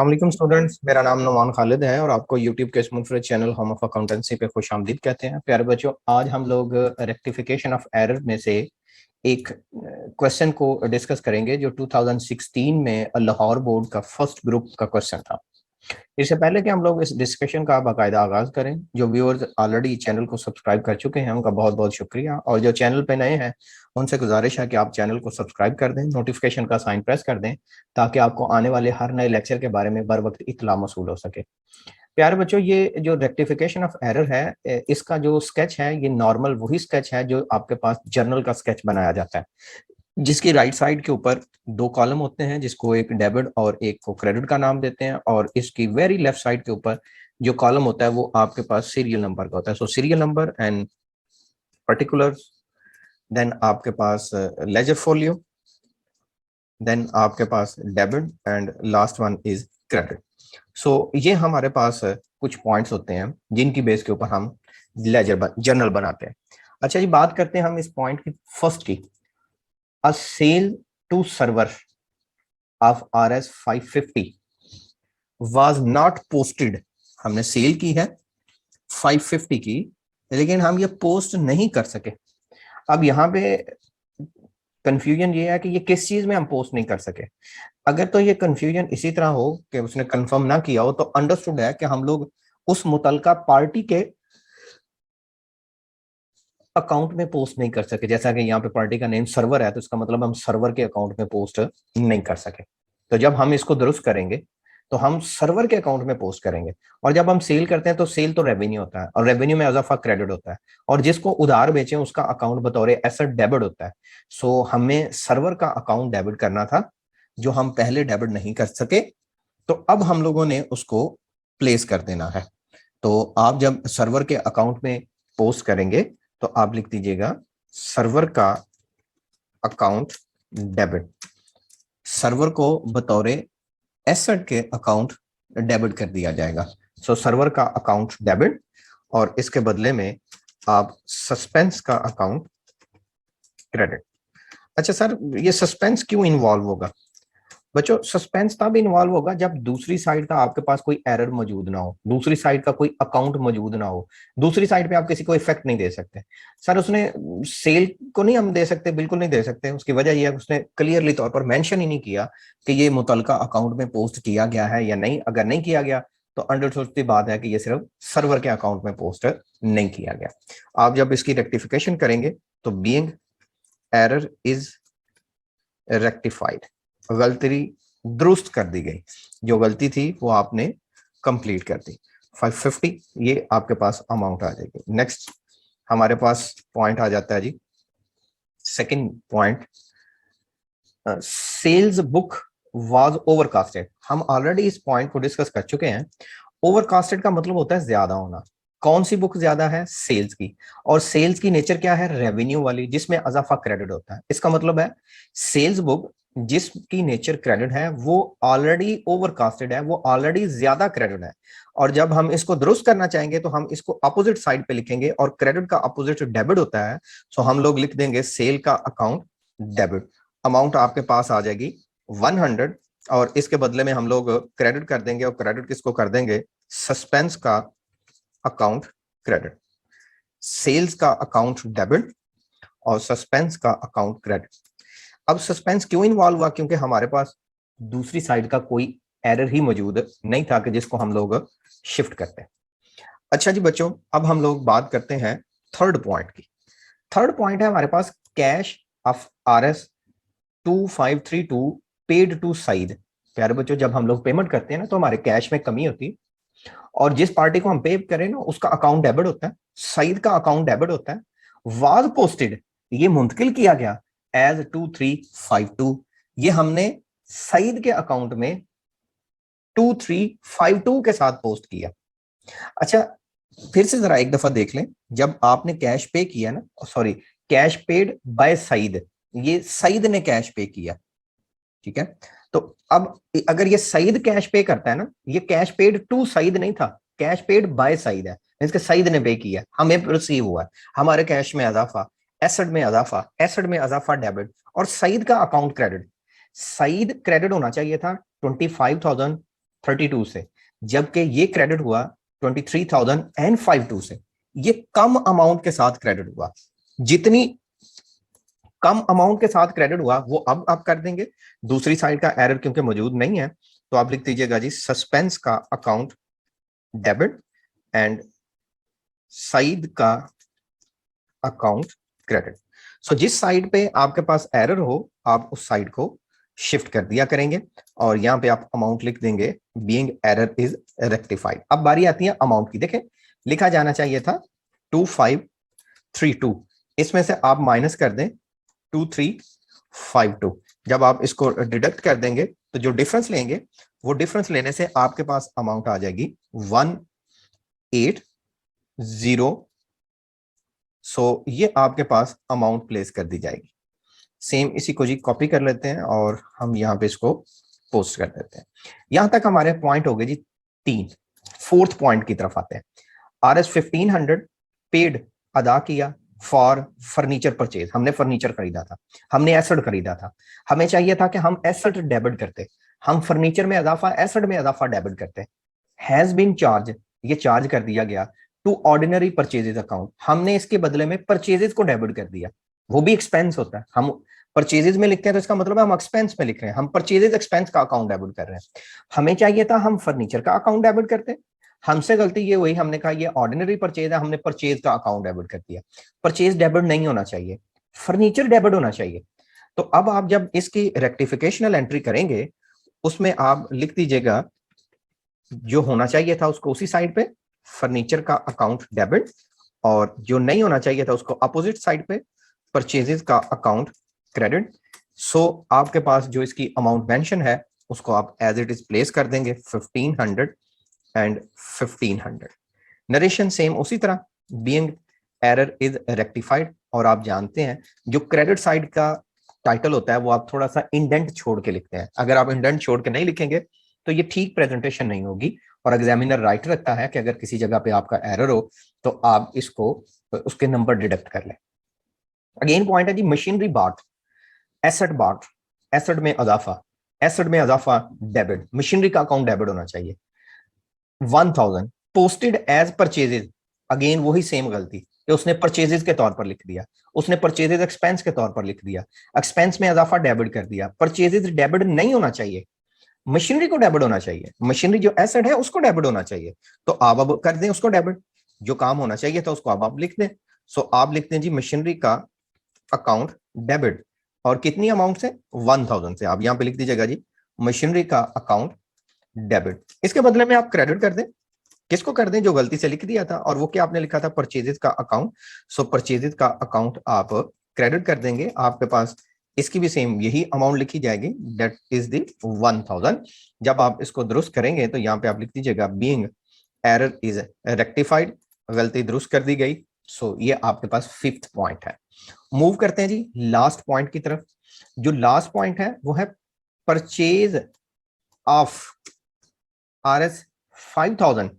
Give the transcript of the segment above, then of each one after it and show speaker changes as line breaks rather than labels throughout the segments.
अस्सलाम वालेकुम स्टूडेंट्स, मेरा नाम नुमान खालिद है और आपको यूट्यूब के इस मुनफरद चैनल होम ऑफ अकाउंटेंसी पे खुश आमदीद कहते हैं। प्यारे बच्चों, आज हम लोग रेक्टिफिकेशन ऑफ एरर में से एक क्वेश्चन को डिस्कस करेंगे जो 2016 में लाहौर बोर्ड का फर्स्ट ग्रुप का क्वेश्चन था। इससे पहले कि हम लोग इस डिस्कशन का बाकायदा आगाज करें, जो व्यूअर्स ऑलरेडी चैनल को सब्सक्राइब कर चुके हैं उनका बहुत बहुत शुक्रिया, और जो चैनल पे नए हैं उनसे गुजारिश है कि आप चैनल को सब्सक्राइब कर दें, नोटिफिकेशन का साइन प्रेस कर दें ताकि आपको आने वाले हर नए लेक्चर के बारे में बर वक्त इत्तला मौसूल हो सके। प्यारे बच्चों, ये जो रेक्टिफिकेशन ऑफ एरर है, इसका जो स्केच है ये नॉर्मल वही स्केच है जो आपके पास जर्नल का स्केच बनाया जाता है, जिसकी राइट साइड के ऊपर दो कॉलम होते हैं, जिसको एक डेबिट और एक को क्रेडिट का नाम देते हैं, और इसकी वेरी लेफ्ट साइड के ऊपर जो कॉलम होता है वो आपके पास सीरियल नंबर का होता है। So serial number and particulars, then आपके पास लेजर फोलियो, देन आपके पास debit and last one is credit. So ये हमारे पास कुछ पॉइंट्स होते हैं जिनकी बेस के ऊपर हम लेजर जर्नल बनाते हैं। अच्छा जी, बात करते हैं हम इस पॉइंट की फर्स्ट की। A sale to server of RS 550 was not posted। हमने सेल की है 550 की, लेकिन हम ये पोस्ट नहीं कर सके। अब यहाँ पे कंफ्यूजन ये है कि ये किस चीज में हम पोस्ट नहीं कर सके। अगर तो ये कंफ्यूजन इसी तरह हो कि उसने कंफर्म ना किया हो, तो अंडरस्टूड है कि हम लोग उस मुतलका पार्टी के अकाउंट में पोस्ट नहीं कर सके। जैसा कि यहाँ पे पार्टी का नेम सर्वर है, तो इसका मतलब हम सर्वर के अकाउंट में पोस्ट नहीं कर सके। तो जब हम इसको दुरुस्त करेंगे तो हम सर्वर के अकाउंट में पोस्ट करेंगे। और जब हम सेल करते हैं तो सेल तो रेवेन्यू होता है, और रेवेन्यू में अज़ाफा क्रेडिट होता है, और जिसको उधार बेचें उसका अकाउंट बतौर एसेट डेबिट होता है। सो हमें सर्वर का अकाउंट डेबिट करना था, जो हम पहले डेबिट नहीं कर सके, तो अब हम लोगों ने उसको प्लेस कर देना है। तो आप जब सर्वर के अकाउंट में पोस्ट करेंगे तो आप लिख दीजिएगा सर्वर का अकाउंट डेबिट। सर्वर को बतौर एसेट के अकाउंट डेबिट कर दिया जाएगा। सो सर्वर का अकाउंट डेबिट, और इसके बदले में आप सस्पेंस का अकाउंट क्रेडिट। अच्छा सर, ये सस्पेंस क्यों इन्वॉल्व होगा? बच्चों, सस्पेंस तब इन्वॉल्व होगा जब दूसरी साइड का आपके पास कोई एरर मौजूद ना हो, दूसरी साइड का कोई अकाउंट मौजूद ना हो। दूसरी साइड पे आप किसी को इफेक्ट नहीं दे सकते। सर उसने सेल को नहीं हम दे सकते, बिल्कुल नहीं दे सकते। उसकी वजह यह है उसने क्लियरली तौर पर मेंशन ही नहीं किया कि ये मुतलका अकाउंट में पोस्ट किया गया है या नहीं। अगर नहीं किया गया तो अंडरस्टूड बात है कि ये सिर्फ सर्वर के अकाउंट में पोस्ट नहीं किया गया। आप जब इसकी रेक्टिफिकेशन करेंगे तो बीइंग एरर इज रेक्टिफाइड, गलती दुरुस्त कर दी गई, जो गलती थी वो आपने कंप्लीट कर दी। 550 ये आपके पास अमाउंट आ जाएगी। नेक्स्ट हमारे पास पॉइंट आ जाता है जी, second point, sales book was overcasted. हम ऑलरेडी इस पॉइंट को डिस्कस कर चुके हैं। ओवरकास्टेड का मतलब होता है ज्यादा होना। कौन सी बुक ज्यादा है? सेल्स की। और सेल्स की नेचर क्या है? रेवेन्यू वाली, जिसमें अजाफा क्रेडिट होता है। इसका मतलब है सेल्स बुक जिसकी नेचर क्रेडिट है वो ऑलरेडी ओवरकास्टेड है, वो ऑलरेडी ज्यादा क्रेडिट है। और जब हम इसको दुरुस्त करना चाहेंगे तो हम इसको अपोजिट साइड पे लिखेंगे, और क्रेडिट का अपोजिट डेबिट होता है। सो हम लोग लिख देंगे सेल का अकाउंट डेबिट। अमाउंट आपके पास आ जाएगी 100, और इसके बदले में हम लोग क्रेडिट कर देंगे, और क्रेडिट किसको कर देंगे? सस्पेंस का अकाउंट क्रेडिट। सेल्स का अकाउंट डेबिट और सस्पेंस का अकाउंट क्रेडिट। अब सस्पेंस क्यों इन्वॉल्व हुआ? क्योंकि हमारे पास दूसरी साइड का कोई एरर ही मौजूद नहीं था कि जिसको हम लोग शिफ्ट करते हैं। अच्छा जी बच्चों, अब हम लोग बात करते हैं थर्ड पॉइंट की। थर्ड पॉइंट है हमारे पास cash of RS 2532 paid to Saeed. प्यारे बच्चों, जब हम लोग पेमेंट करते हैं ना तो हमारे कैश में कमी होती है, और जिस पार्टी को हम पे करें ना उसका अकाउंट डेबिट होता है, सईद का अकाउंट डेबिट होता है। वाज पोस्टेड, ये मुंतकिल किया गया एज 2352। ये हमने सईद के अकाउंट में 2352 के साथ पोस्ट किया। अच्छा, फिर से जरा एक दफा देख लें। जब आपने कैश पे किया ना, sorry, cash paid by Saeed, ये सईद ने कैश पे किया, ठीक है। तो अब अगर ये सईद कैश पे करता है ना, ये कैश पेड टू सईद नहीं था, कैश पेड बाय सईद है, इसके सईद ने पे किया, हमें रिसीव हुआ है। हमारे कैश में अजाफा, एसेट में अजाफा, एसेट में अजाफा डेबिट, और सईद का अकाउंट क्रेडिट। सईद क्रेडिट होना चाहिए था 25,000 32 से, जबकि ये क्रेडिट हुआ 23,052 से। ये कम अमाउंट के साथ क्रेडिट हुआ। जितनी कम अमाउंट के साथ क्रेडिट हुआ वो अब आप कर देंगे। दूसरी साइड का एरर क्योंकि मौजूद नहीं है तो आप लिख दीजिएगा जी सस्पेंस का अकाउंट डेबिट एंड साइड का अकाउंट क्रेडिट। सो जिस साइड पे आपके पास एरर हो आप उस साइड को शिफ्ट कर दिया करेंगे और यहां पे आप अमाउंट लिख देंगे बीइंग एरर इज रेक्टिफाइड। अब बारी आती है अमाउंट की। देखें लिखा जाना चाहिए था 2532, इसमें से आप माइनस कर दें 2352। जब आप इसको डिडक्ट कर देंगे तो जो डिफरेंस लेंगे वो डिफरेंस लेने से आपके पास अमाउंट आ जाएगी 180। सो ये आपके पास अमाउंट प्लेस कर दी जाएगी। सेम इसी को जी कॉपी कर लेते हैं और हम यहाँ पे इसको पोस्ट कर देते हैं। यहां तक हमारे पॉइंट हो गए जी 3। फोर्थ पॉइंट की तरफ आते हैं। RS 1500 पेड अदा किया फॉर फर्नीचर परचेज। हमने फर्नीचर खरीदा था, हमने एसेट खरीदा था, हमें चाहिए था कि हम एसेट डेबिट करते, हम फर्नीचर में अदाफा एसेट में अदाफा डेबिट करते। हैज बीन चार्ज, ये चार्ज कर दिया गया टू ऑर्डिनरी परचेजेस अकाउंट। हमने इसके बदले में परचेजेस को डेबिट कर दिया। वो भी एक्सपेंस होता है, हम परचेजेस में लिखते हैं तो इसका मतलब है हम एक्सपेंस में लिख रहे हैं, हम परचेजेस एक्सपेंस का अकाउंट डेबिट कर रहे हैं। हमें चाहिए था हम फर्नीचर का अकाउंट डेबिट करते, हमसे गलती ये हुई, हमने कहा ये ऑर्डिनरी परचेज है, हमने परचेज का अकाउंट डेबिट कर दिया। परचेज डेबिट नहीं होना चाहिए, फर्नीचर डेबिट होना चाहिए। तो अब आप जब इसकी रेक्टिफिकेशनल एंट्री करेंगे उसमें आप लिख दीजिएगा जो होना चाहिए था उसको उसी साइड पे फर्नीचर का अकाउंट डेबिट, और जो नहीं होना चाहिए था उसको अपोजिट साइड पे परचेजेस का अकाउंट क्रेडिट। सो आपके पास जो इसकी अमाउंट मेंशन है उसको आप एज इट इज प्लेस कर देंगे 1500 एंड 1500। नरेशन सेम उसी तरह बीइंग एरर इज रेक्टिफाइड। और आप जानते हैं जो क्रेडिट साइड का टाइटल होता है वो आप थोड़ा सा इंडेंट छोड़ के लिखते हैं। अगर आप इंडेंट छोड़ के नहीं लिखेंगे तो ये ठीक प्रेजेंटेशन नहीं होगी और एग्जामिनर राइट रखता है कि अगर किसी जगह पे आपका एरर हो तो आप इसको उसके नंबर डिडक्ट कर लें। अगेन पॉइंट है जी मशीनरी बाट, एसेट बाट, एसेट में अजाफा, एसेट में अजाफा डेबिट, मशीनरी का अकाउंट डेबिट होना चाहिए। 1000 पोस्टेड एज परचेजेस, अगेन वही सेम गलती कि उसने परचेजेस के तौर पर लिख दिया, उसने परचेजेस एक्सपेंस के तौर पर लिख दिया, एक्सपेंस में अजाफा डेबिट कर दिया। परचेजेस डेबिट नहीं होना चाहिए, मशीनरी को डेबिट होना चाहिए, मशीनरी जो एसेट है उसको डेबिट होना चाहिए। तो आप अब कर दें उसको डेबिट, जो काम होना चाहिए था उसको अब आप लिख दें। सो आप लिखते हैं जी मशीनरी का अकाउंट डेबिट, और कितनी अमाउंट से 1000 से। आप यहां पे लिख दीजिएगा जी मशीनरी का अकाउंट डेबिट। इसके बदले में आप क्रेडिट कर दें, किसको कर दें, जो गलती से लिख दिया था, और वो क्या आपने लिखा था परचेजेस का अकाउंट। सो परचेजेस का अकाउंट आप क्रेडिट कर देंगे। आपके पास इसकी भी सेम यही अमाउंट लिखी जाएगी, दैट इज द 1000। जब आप इसको दुरुस्त करेंगे तो यहाँ पे आप लिख दीजिएगा बीइंग एरर इज रेक्टिफाइड, गलती दुरुस्त कर दी गई। सो ये आपके पास फिफ्थ पॉइंट है। मूव करते हैं जी लास्ट पॉइंट की तरफ। जो लास्ट पॉइंट है वो है परचेज ऑफ RS 5000।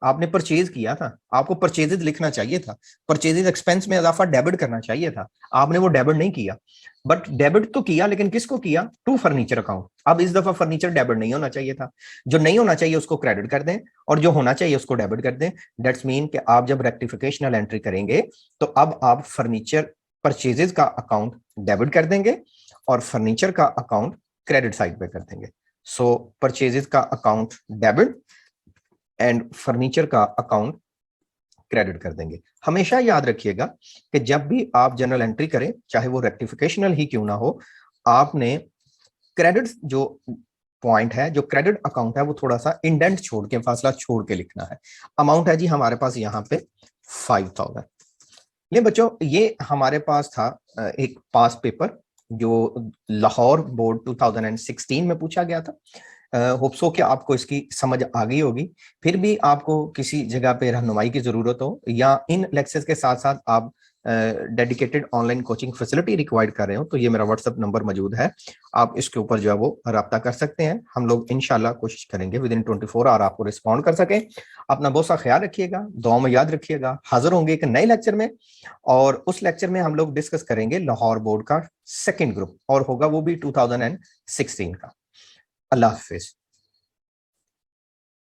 आपने परचेज किया था, आपको परचेजेज लिखना चाहिए था, परचेजेज एक्सपेंस में इजाफा डेबिट करना चाहिए था, आपने वो डेबिट नहीं किया। बट डेबिट तो किया, लेकिन किसको किया, टू फर्नीचर अकाउंट। अब इस दफा फर्नीचर डेबिट नहीं होना चाहिए था, जो नहीं होना चाहिए उसको क्रेडिट कर दें और जो होना चाहिए उसको डेबिट कर दें। दैट्स मीन कि आप जब रेक्टिफिकेशनल एंट्री करेंगे तो अब आप फर्नीचर परचेजेज का अकाउंट डेबिट कर देंगे और फर्नीचर का अकाउंट क्रेडिट साइड पे कर देंगे। सो परचेजेज का अकाउंट डेबिट एंड फर्नीचर का अकाउंट क्रेडिट कर देंगे। हमेशा याद रखिएगा कि जब भी आप जनरल एंट्री करें, चाहे वो रेक्टिफिकेशनल ही क्यों ना हो, आपने क्रेडिट जो पॉइंट है, जो क्रेडिट अकाउंट है, वो थोड़ा सा इंडेंट छोड़ के, फासला छोड़ के लिखना है। अमाउंट है जी हमारे पास यहाँ पे 5000। ये बच्चों ये हमारे पास था एक पास पेपर जो लाहौर बोर्ड 2016 में पूछा गया था। होप्सो कि आपको इसकी समझ आ गई होगी। फिर भी आपको किसी जगह पे रहनुमाई की जरूरत हो या इन लेक्चर्स के साथ साथ आप dedicated online coaching facility required कर रहे हो तो ये मेरा व्हाट्सएप नंबर मौजूद है, आप इसके ऊपर जो है वो राब्ता कर सकते हैं। हम लोग इंशाल्लाह कोशिश करेंगे विद इन 24 आवर आपको रिस्पॉन्ड कर सकें। अपना बहुत सा ख्याल रखिएगा, दुआ में याद रखिएगा। हाजिर होंगे एक नए लेक्चर में, और उस लेक्चर में हम लोग डिस्कस करेंगे लाहौर बोर्ड का सेकेंड ग्रुप, और होगा वो भी 2016 का। अल्लाह हाफिज।